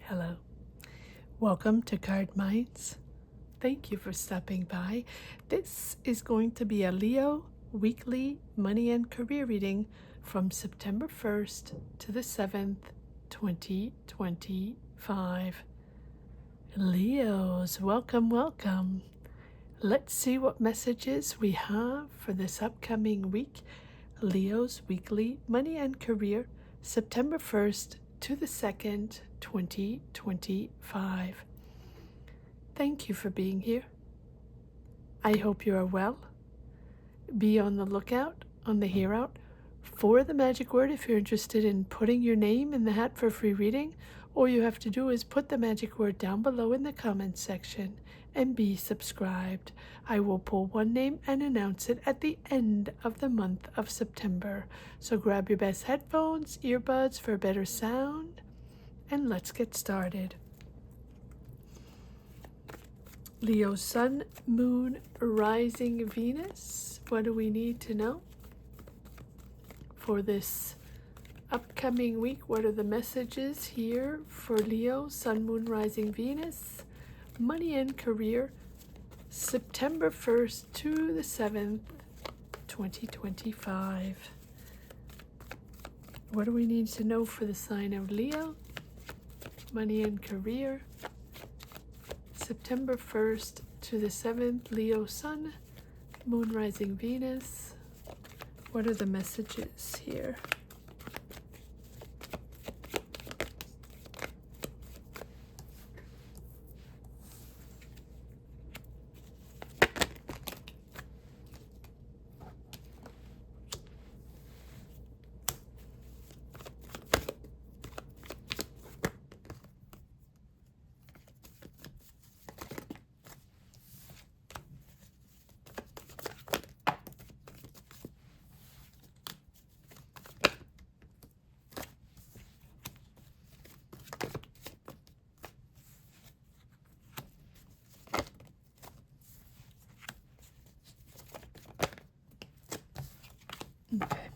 Hello. Welcome to Cardminds. Thank you for stopping by. This is going to be a Leo weekly money and career reading from September 1st to the 7th, 2025. Leos, welcome, welcome. Let's see what messages we have for this upcoming week. Leo's weekly money and career, September 1st to the 2nd, 2025. Thank you for being here. I hope you are well. Be on the lookout, on the hear out, for the magic word if you're interested in putting your name in the hat for free reading. All you have to do is put the magic word down below in the comments section and be subscribed. I will pull one name and announce it at the end of the month of September. So grab your best headphones, earbuds for better sound, and let's get started. Leo Sun, Moon, Rising Venus. What do we need to know for this upcoming week? What are the messages here for Leo, Sun, Moon, Rising Venus? Money and career, September 1st to the 7th, 2025. What do we need to know for the sign of Leo? Money and career, September 1st to the 7th, Leo Sun, Moon, Rising Venus. What are the messages here? Okay.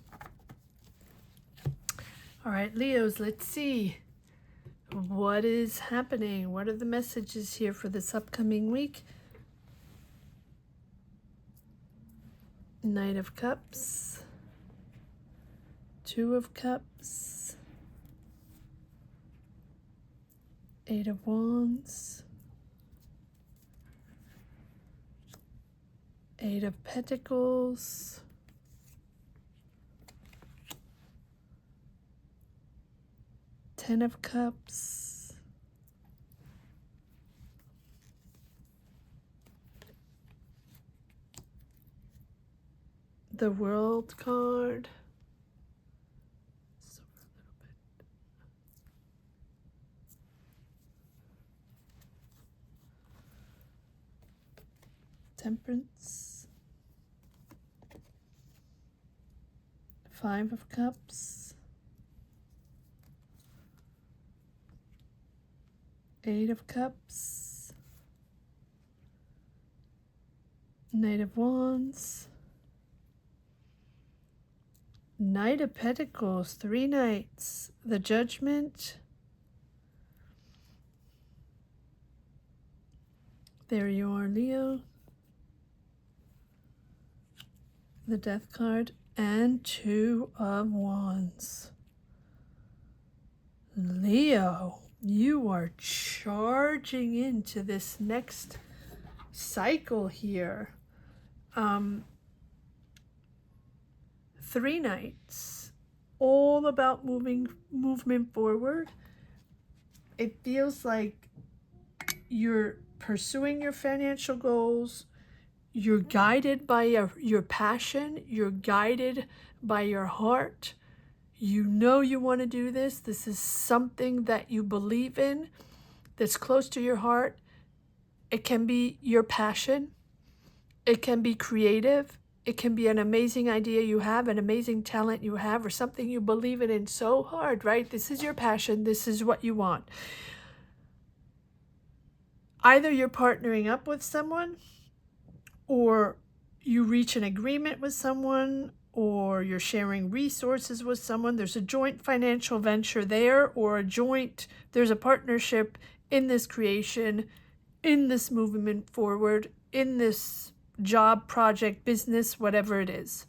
All right, Leos, let's see. What is happening? What are the messages here for this upcoming week? Knight of Cups, Two of Cups, Eight of Wands, Eight of Pentacles, Ten of Cups, the World card, Temperance, Five of Cups, Eight of Cups, Knight of Wands, Knight of Pentacles, three knights, the Judgment. There you are, Leo. The Death card, and Two of Wands. Leo, you are charging into this next cycle here. Three nights, all about movement forward. It feels like you're pursuing your financial goals. You're guided by your passion. You're guided by your heart. You know you want to do this. This is something that you believe in, that's close to your heart. It can be your passion. It can be creative. It can be an amazing idea you have, an amazing talent you have, or something you believe in so hard, right? This is your passion. This is what you want. Either you're partnering up with someone, or you reach an agreement with someone, or you're sharing resources with someone. There's a joint financial venture there, or there's a partnership in this creation, in this movement forward, in this job, project, business, whatever it is.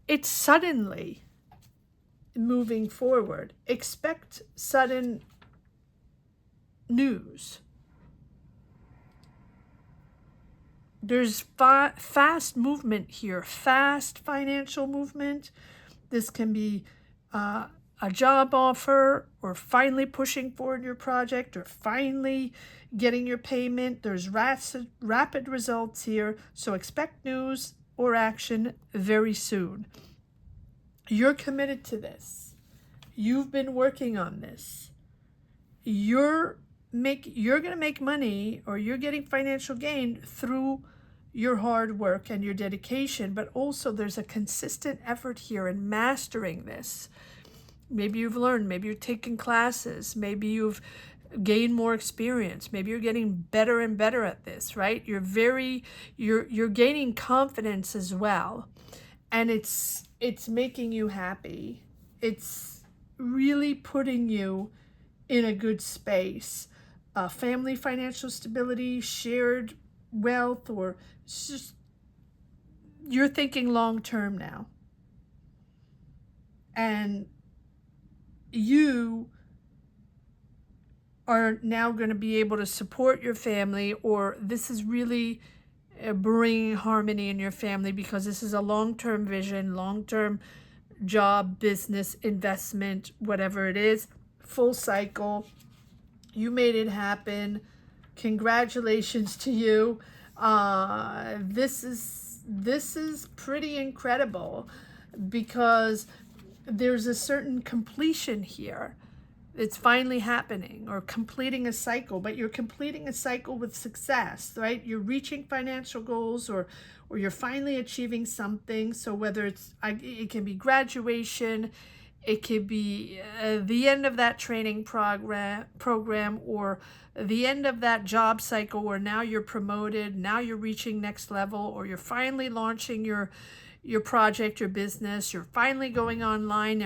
It's suddenly moving forward. Expect sudden news. There's fast movement here, fast financial movement. This can be a job offer, or finally pushing forward your project, or finally getting your payment. There's rapid results here. So expect news or action very soon. You're committed to this. You've been working on this. You're going to make money, or you're getting financial gain through your hard work and your dedication, but also there's a consistent effort here in mastering this. Maybe you've learned, maybe you're taking classes, maybe you've gained more experience, maybe you're getting better and better at this, right? You're gaining confidence as well. And it's making you happy. It's really putting you in a good space. Family financial stability, shared wealth, or just you're thinking long term now. And you are now going to be able to support your family, or this is really bringing harmony in your family, because this is a long-term vision, long-term job, business, investment, whatever it is, full cycle. You made it happen. Congratulations to you. This is pretty incredible, because there's a certain completion here. It's finally happening, or completing a cycle, but you're completing a cycle with success, right? You're reaching financial goals, or you're finally achieving something. So whether it can be graduation, it could be the end of that training program, or the end of that job cycle where now you're promoted, now you're reaching next level, or you're finally launching your project, your business, you're finally going online,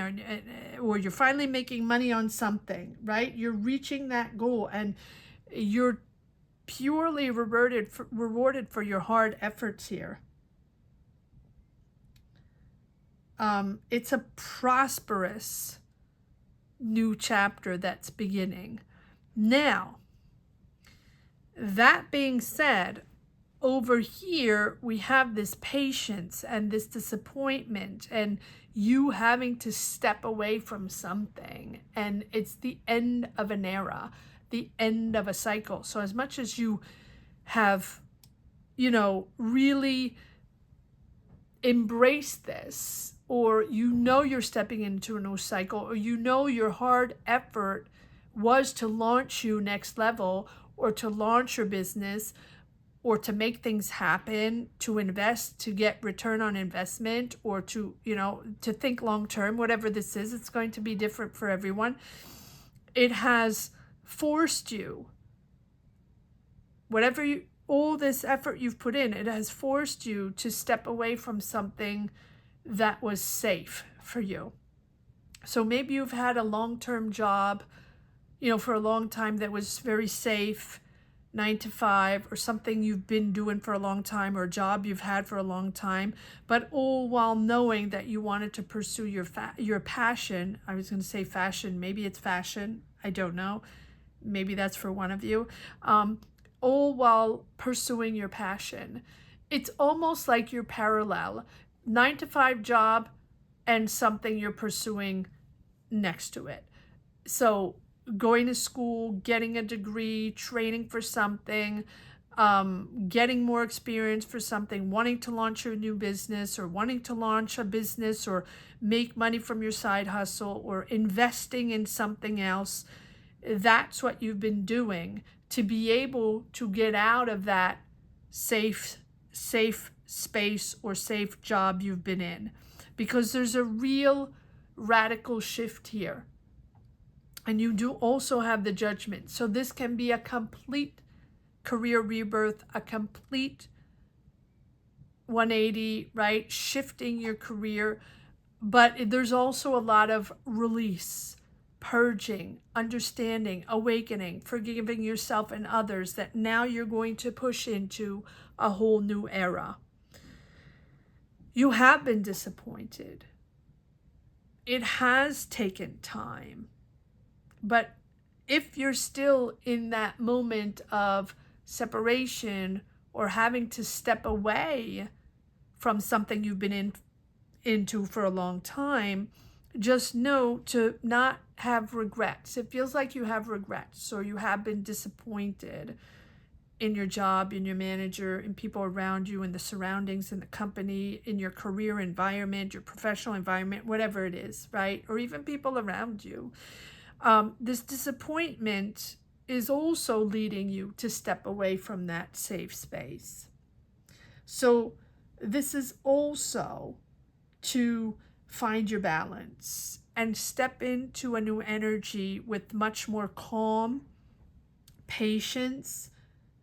or you're finally making money on something, right? You're reaching that goal, and you're purely rewarded for your hard efforts here. It's a prosperous new chapter that's beginning. Now, that being said, over here, we have this patience and this disappointment, and you having to step away from something, and it's the end of an era, the end of a cycle. So as much as you have, really embraced this, or you're stepping into a new cycle, or your hard effort was to launch you next level, or to launch your business, or to make things happen, to invest, to get return on investment, or to think long term, whatever this is, it's going to be different for everyone. It has forced you, all this effort you've put in, it has forced you to step away from something that was safe for you. So maybe you've had a long-term job, for a long time that was very safe, 9 to 5, or something you've been doing for a long time, or a job you've had for a long time, but all while knowing that you wanted to pursue your passion. I was going to say fashion, maybe it's fashion, I don't know, maybe that's for one of you, all while pursuing your passion. It's almost like you're parallel, 9 to 5 job and something you're pursuing next to it. So going to school, getting a degree, training for something, getting more experience for something, wanting to launch your new business, or wanting to launch a business, or make money from your side hustle, or investing in something else. That's what you've been doing to be able to get out of that safe space or safe job you've been in, because there's a real radical shift here. And you do also have the Judgment. So this can be a complete career rebirth, a complete 180, right? Shifting your career. But there's also a lot of release, purging, understanding, awakening, forgiving yourself and others, that now you're going to push into a whole new era. You have been disappointed. It has taken time. But if you're still in that moment of separation or having to step away from something you've been into for a long time, just know to not have regrets. It feels like you have regrets, or you have been disappointed in your job, in your manager, in people around you, in the surroundings, in the company, in your career environment, your professional environment, whatever it is, right? Or even people around you. This disappointment is also leading you to step away from that safe space. So this is also to find your balance and step into a new energy with much more calm, patience,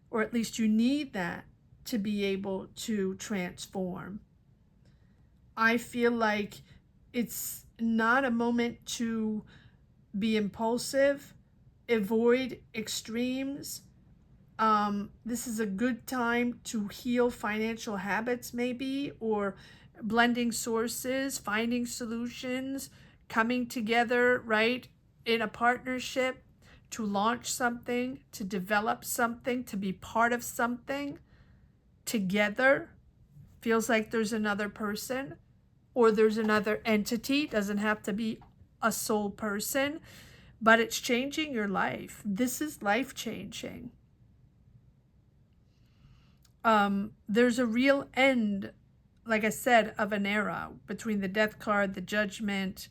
or at least you need that to be able to transform. I feel like it's not a moment to be impulsive, avoid extremes. This is a good time to heal financial habits, maybe, or blending sources, finding solutions, coming together, right, in a partnership to launch something, to develop something, to be part of something together. Feels like there's another person or there's another entity. Doesn't have to be a sole person, but it's changing your life. This is life changing. There's a real end, like I said, of an era between the Death card, the Judgment,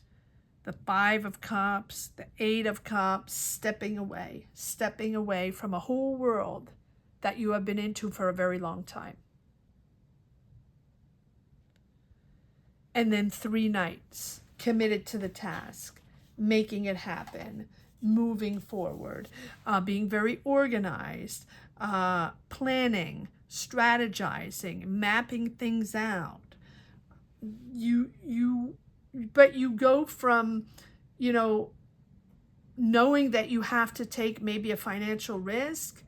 the 5 of Cups, the 8 of Cups, stepping away from a whole world that you have been into for a very long time. And then 3 Knights, committed to the task, making it happen, moving forward, being very organized, planning, strategizing, mapping things out. But you go from, knowing that you have to take maybe a financial risk,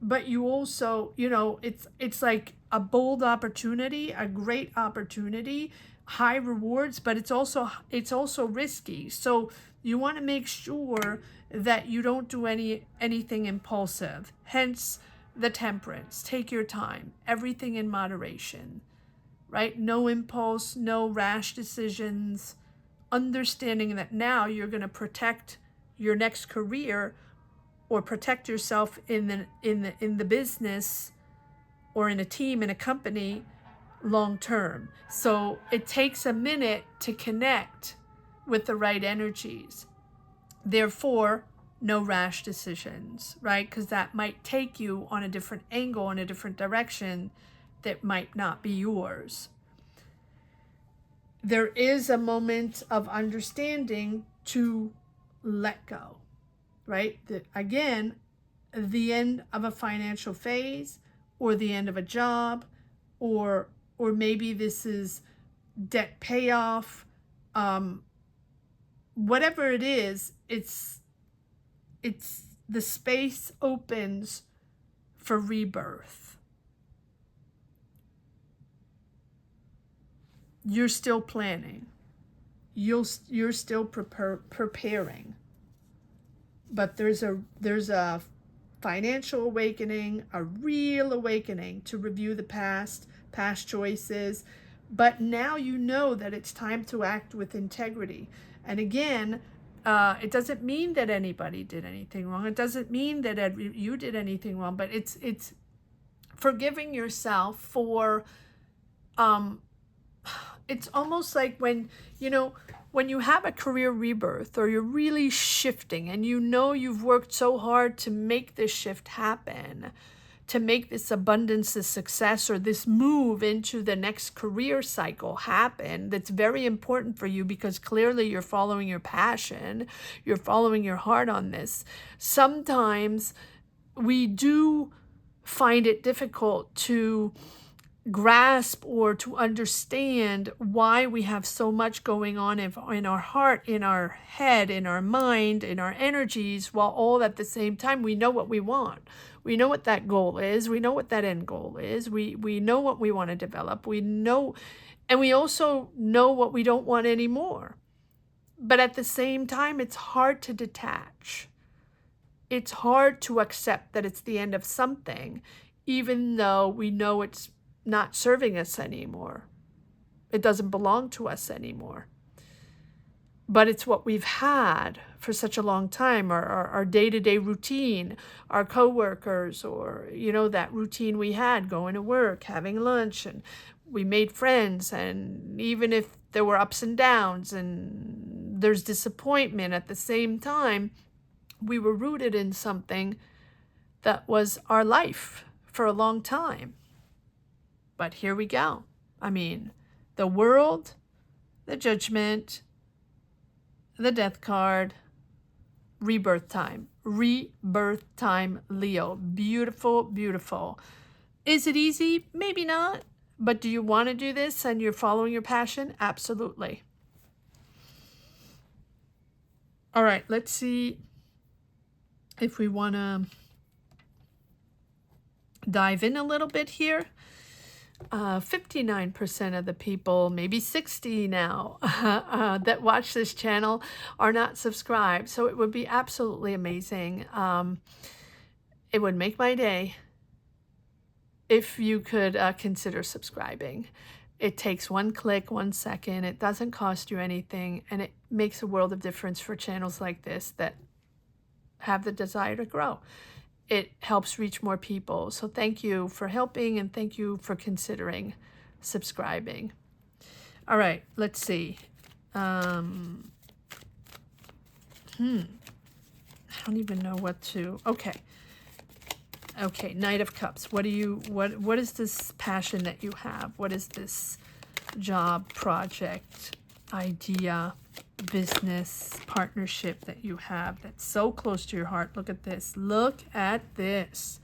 but you also, it's like a bold opportunity, a great opportunity, high rewards, but it's also risky. So you want to make sure that you don't do anything impulsive. Hence the Temperance. Take your time, everything in moderation, right? No impulse, no rash decisions, understanding that now you're going to protect your next career or protect yourself in the business or in a team, in a company, long term. So it takes a minute to connect with the right energies. Therefore, no rash decisions, right? Because that might take you on a different angle, in a different direction that might not be yours. There is a moment of understanding to let go, right? Again, the end of a financial phase, or the end of a job, or maybe this is debt payoff, whatever it is, it's the space opens for rebirth. You're still planning. You're still preparing. But there's a financial awakening, a real awakening to review the past choices. But now you know that it's time to act with integrity. And again, it doesn't mean that anybody did anything wrong. It doesn't mean that you did anything wrong. But it's forgiving yourself for. It's almost like when you have a career rebirth, or you're really shifting, and you've worked so hard to make this shift happen, to make this abundance, this success, or this move into the next career cycle happen. That's very important for you, because clearly you're following your passion, you're following your heart on this. Sometimes we do find it difficult to grasp or to understand why we have so much going on in our heart, in our head, in our mind, in our energies, while all at the same time we know what we want. We know what that goal is. We know what that end goal is. We know what we want to develop. We know, and we also know what we don't want anymore. But at the same time, it's hard to detach. It's hard to accept that it's the end of something, even though we know it's not serving us anymore. It doesn't belong to us anymore. But it's what we've had for such a long time, our day-to-day routine, our coworkers, or, that routine we had, going to work, having lunch, and we made friends. And even if there were ups and downs and there's disappointment, at the same time, we were rooted in something that was our life for a long time. But here we go. I mean, the world, the judgment, the death card, rebirth time, Leo. Beautiful, beautiful. Is it easy? Maybe not. But do you want to do this and you're following your passion? Absolutely. All right, let's see if we want to dive in a little bit here. 59% of the people, maybe 60 now, that watch this channel are not subscribed. So it would be absolutely amazing. It would make my day if you could consider subscribing. It takes one click, 1 second. It doesn't cost you anything, and it makes a world of difference for channels like this that have the desire to grow. It helps reach more people. So thank you for helping, and thank you for considering subscribing. All right, let's see. I don't even know what to. Okay, Knight of Cups. What is this passion that you have? What is this job, project, idea, business, partnership that you have that's so close to your heart? Look at this. Look at this.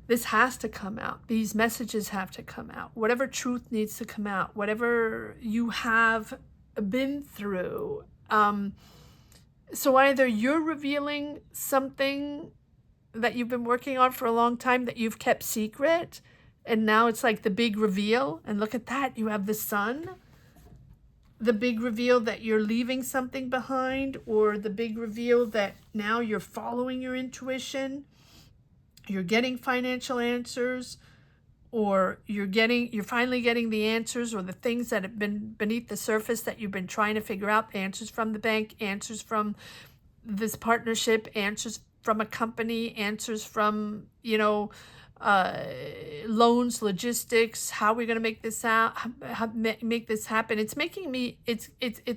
This has to come out. These messages have to come out. Whatever truth needs to come out, whatever you have been through. So either you're revealing something that you've been working on for a long time that you've kept secret, and now it's like the big reveal. And look at that. You have the sun. The big reveal that you're leaving something behind, or the big reveal that now you're following your intuition, you're getting financial answers, or you're finally getting the answers, or the things that have been beneath the surface that you've been trying to figure out, answers from the bank, answers from this partnership, answers from a company, answers from, loans, logistics, how we're going to make this out, make this happen. It's making me, it's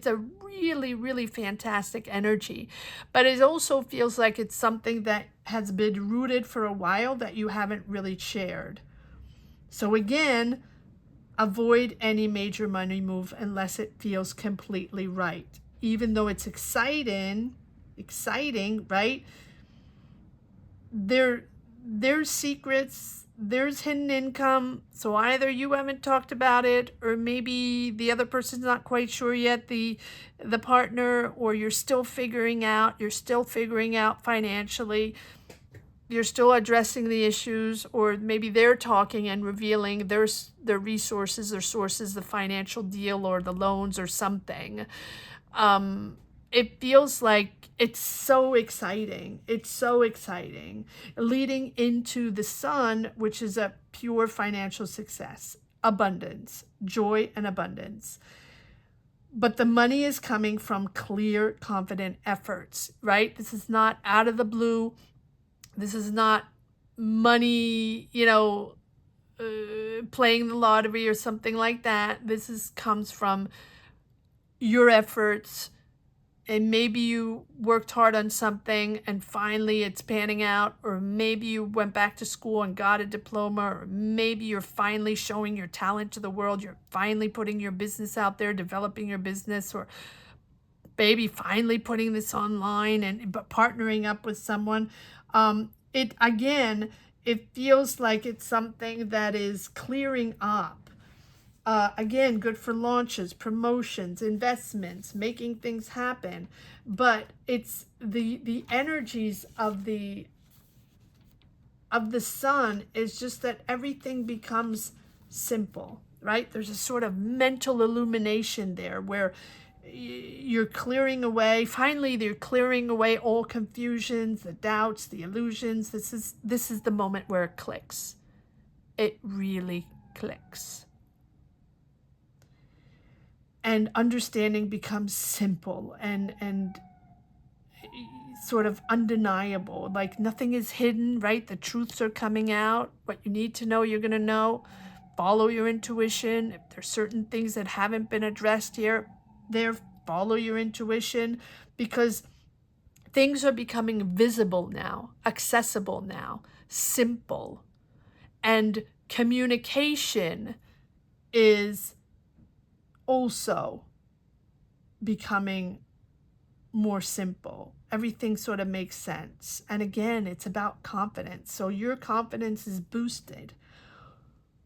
a really, really fantastic energy, but it also feels like it's something that has been rooted for a while that you haven't really shared. So again, avoid any major money move unless it feels completely right. Even though it's exciting, right? There's secrets, there's hidden income. So either you haven't talked about it, or maybe the other person's not quite sure yet, the partner, or you're still figuring out financially. You're still addressing the issues, or maybe they're talking and revealing their resources, their sources, the financial deal or the loans or something. It feels like it's so exciting. It's so exciting. Leading into the sun, which is a pure financial success, abundance, joy and abundance. But the money is coming from clear, confident efforts, right? This is not out of the blue. This is not money, playing the lottery or something like that. This comes from your efforts, and maybe you worked hard on something and finally it's panning out, or maybe you went back to school and got a diploma, or maybe you're finally showing your talent to the world. You're finally putting your business out there, developing your business, or maybe finally putting this online and partnering up with someone. It again, It feels like it's something that is clearing up. Again, good for launches, promotions, investments, making things happen. But it's the energies of the sun is just that everything becomes simple, right? There's a sort of mental illumination there where you're clearing away, finally they're clearing away all confusions, the doubts, the illusions. This is the moment where it clicks. It really clicks. And understanding becomes simple and sort of undeniable. Like nothing is hidden, right? The truths are coming out. What you need to know, you're going to know. Follow your intuition. If there's certain things that haven't been addressed here, follow your intuition, because things are becoming visible now, accessible now, simple. And communication is also becoming more simple. Everything sort of makes sense. And again, it's about confidence. So your confidence is boosted.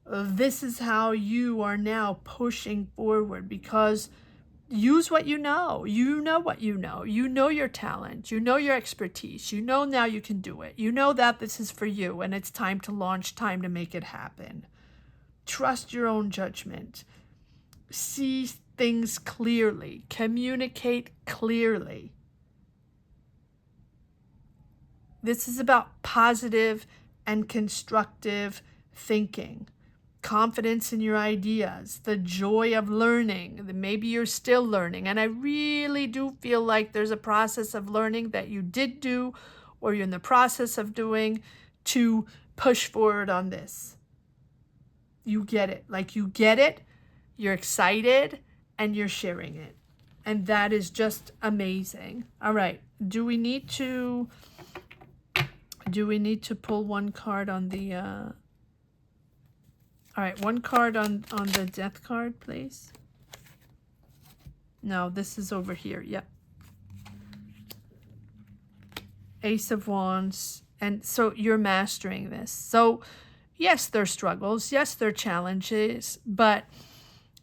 This is how you are now pushing forward, because use what you know. You know what you know. You know your talent. You know your expertise. You know now you can do it. You know that this is for you and it's time to launch, time to make it happen. Trust your own judgment. See things clearly. Communicate clearly. This is about positive and constructive thinking. Confidence in your ideas, the joy of learning. Maybe you're still learning, and I really do feel like there's a process of learning that you did do or you're in the process of doing to push forward on this. You get it. Like you get it, you're excited, and you're sharing it. And that is just amazing. All right. Do we need to pull one card on the all right, one card on the death card, please. No, this is over here. Yep. Ace of Wands. And so you're mastering this. So yes, there are struggles. Yes, there are challenges. But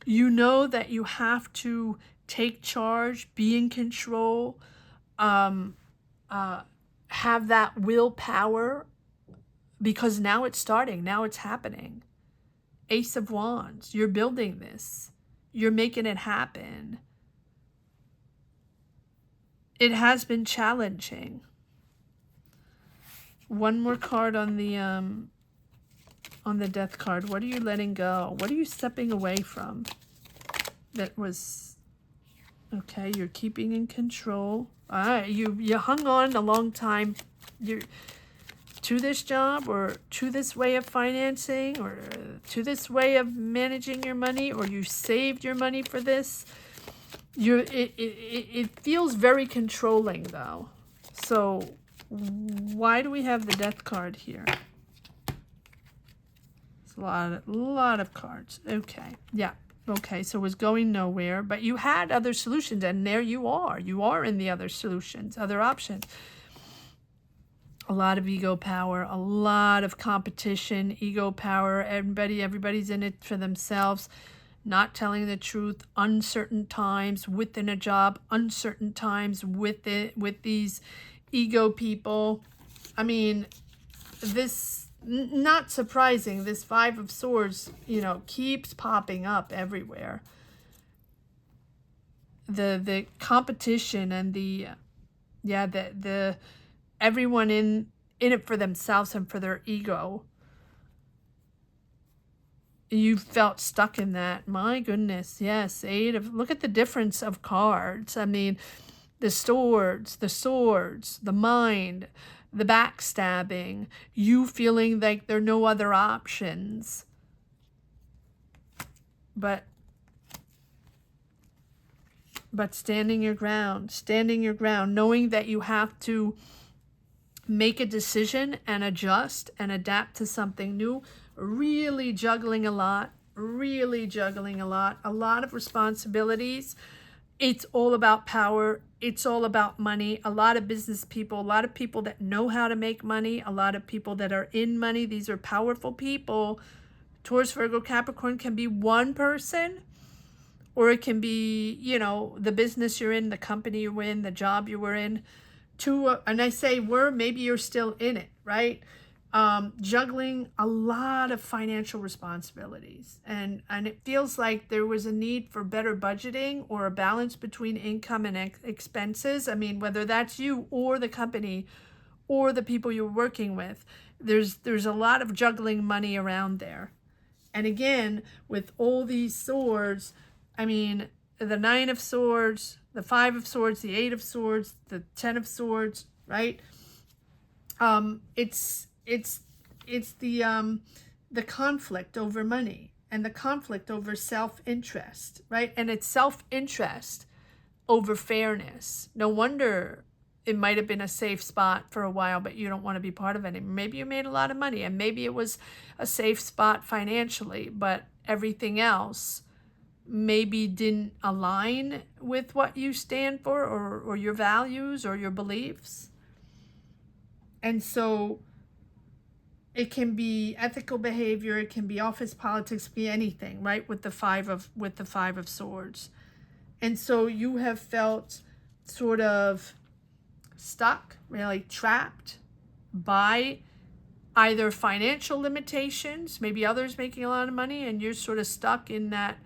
you know that you have to take charge, be in control, have that willpower, because now it's starting. Now it's happening. Ace of Wands, you're building this. You're making it happen. It has been challenging. One more card on the death card. What are you letting go? What are you stepping away from? That was okay. You're keeping in control. All right, you hung on a long time. You're to this job, or to this way of financing, or to this way of managing your money, or you saved your money for this. It feels very controlling though. So why do we have the death card here? It's a lot of cards. Okay. Yeah. Okay, so it was going nowhere, but you had other solutions, and there you are. You are in the other solutions, other options. A lot of ego power, a lot of competition, ego power. Everybody's in it for themselves, not telling the truth, uncertain times within a job, uncertain times with these ego people. I mean, this, not surprising, this Five of Swords, keeps popping up everywhere. The competition and the everyone in it for themselves and for their ego. You felt stuck in that. My goodness, yes. Look at the difference of cards. I mean, the swords, the mind, the backstabbing, you feeling like there are no other options. But standing your ground, knowing that you have to make a decision and adjust and adapt to something new. Really juggling a lot, a lot of responsibilities. It's all about power. it's all about money. A lot of business people, a lot of people that know how to make money, a lot of people that are in money. These are powerful people. Taurus, Virgo, Capricorn can be one person, or it can be, you know, the business you're in, the company you were in, the job you were in. And I say maybe you're still in it, right? Juggling a lot of financial responsibilities. And it feels like there was a need for better budgeting or a balance between income and expenses. I mean, whether that's you or the company or the people you're working with, there's a lot of juggling money around there. And again, with all these swords, I mean, the 9 of Swords, the 5 of Swords, the 8 of Swords, the 10 of Swords, right? It's the conflict over money and the conflict over self-interest, right? And it's self-interest over fairness. No wonder it might have been a safe spot for a while, but you don't want to be part of it anymore. Maybe you made a lot of money, and maybe it was a safe spot financially, but everything else maybe didn't align with what you stand for, or your values or your beliefs. And so it can be ethical behavior, it can be office politics, be anything, right? With the 5 of Swords. And so you have felt sort of stuck, really trapped by either financial limitations, maybe others making a lot of money and you're sort of stuck in that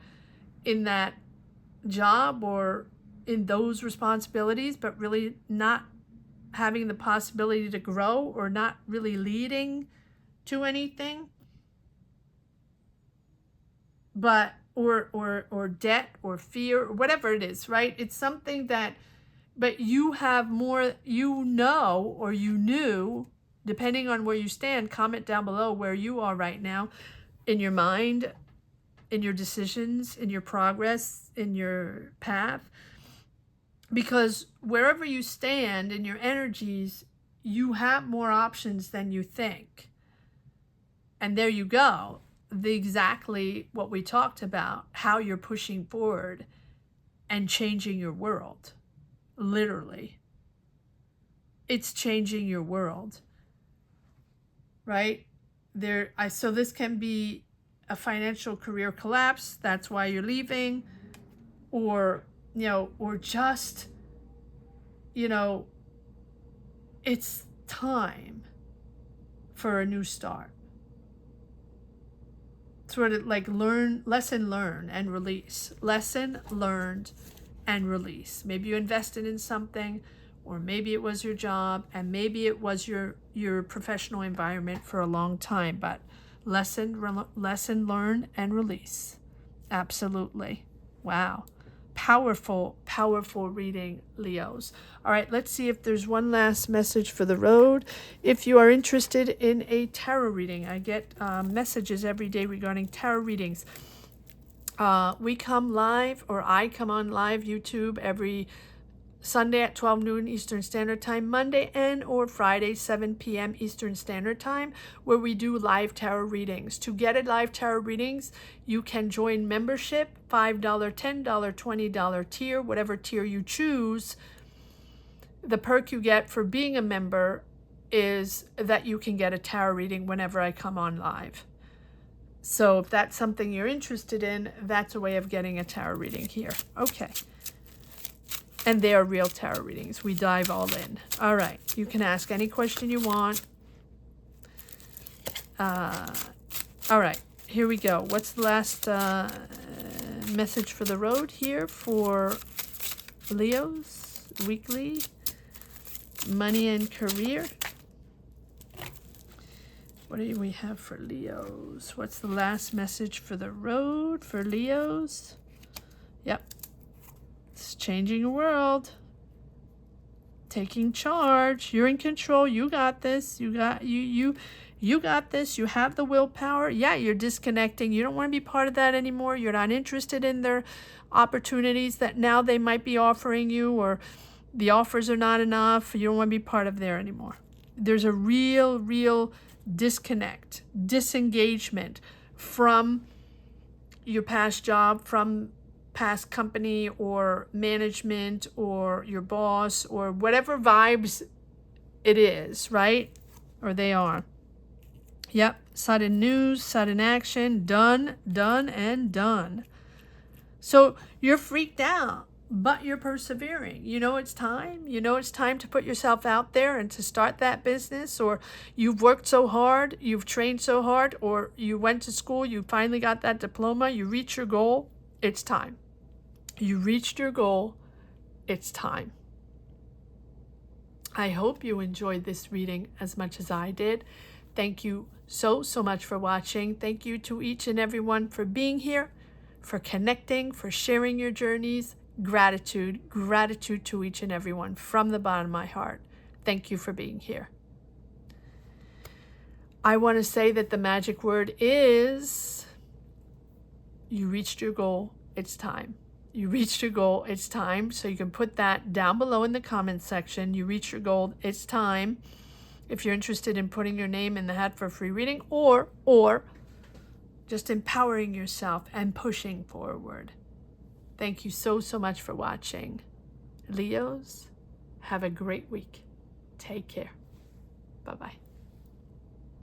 job or in those responsibilities, but really not having the possibility to grow or not really leading to anything. But or debt or fear or whatever it is, right? It's something that, but you have more, you know, or you knew, depending on where you stand. Comment down below where you are right now in your mind, in your decisions, in your progress, in your path. Because wherever you stand in your energies, you have more options than you think. And there you go. Exactly what we talked about, how you're pushing forward and changing your world. Literally. It's changing your world. Right? So this can be a financial career collapse. That's why you're leaving. Or, or just, it's time for a new start. Sort of like lesson learned and release. Lesson learned and release. Maybe you invested in something, or maybe it was your job, and maybe it was your professional environment for a long time, but lesson learned and release. Absolutely. Wow. Powerful, powerful reading, Leos. All right, let's see if there's one last message for the road. If you are interested in a tarot reading, I get messages every day regarding tarot readings. We come live, or I come on live YouTube every Sunday at 12 noon Eastern Standard Time, Monday and or Friday 7 p.m. Eastern Standard Time, where we do live tarot readings. To get a live tarot readings, you can join membership, $5, $10, $20 tier, whatever tier you choose. The perk you get for being a member is that you can get a tarot reading whenever I come on live. So if that's something you're interested in, that's a way of getting a tarot reading here. Okay. And they are real tarot readings. We dive all in. All right. You can ask any question you want. All right. Here we go. What's the last message for the road here for Leos? Weekly. Money and career. What do we have for Leos? What's the last message for the road for Leos? Yep. It's changing the world. Taking charge. You're in control. You got this. You got this. You have the willpower. Yeah, you're disconnecting. You don't want to be part of that anymore. You're not interested in their opportunities that now they might be offering you, or the offers are not enough. You don't want to be part of there anymore. There's a real disconnect, disengagement from your past job, from past company or management or your boss or whatever vibes it is, right? Or they are. Yep, sudden news, sudden action, done, done, and done. So you're freaked out, but you're persevering. You know it's time. You know it's time to put yourself out there and to start that business, or you've worked so hard, you've trained so hard, or you went to school, you finally got that diploma, you reached your goal. It's time. You reached your goal. It's time. I hope you enjoyed this reading as much as I did. Thank you so much for watching. Thank you to each and everyone for being here, for connecting, for sharing your journeys. Gratitude to each and everyone from the bottom of my heart. Thank you for being here. I want to say that the magic word is, you reached your goal. It's time. You reached your goal. It's time. So you can put that down below in the comments section. You reached your goal. It's time. If you're interested in putting your name in the hat for a free reading, or just empowering yourself and pushing forward. Thank you so much for watching. Leos, have a great week. Take care. Bye-bye.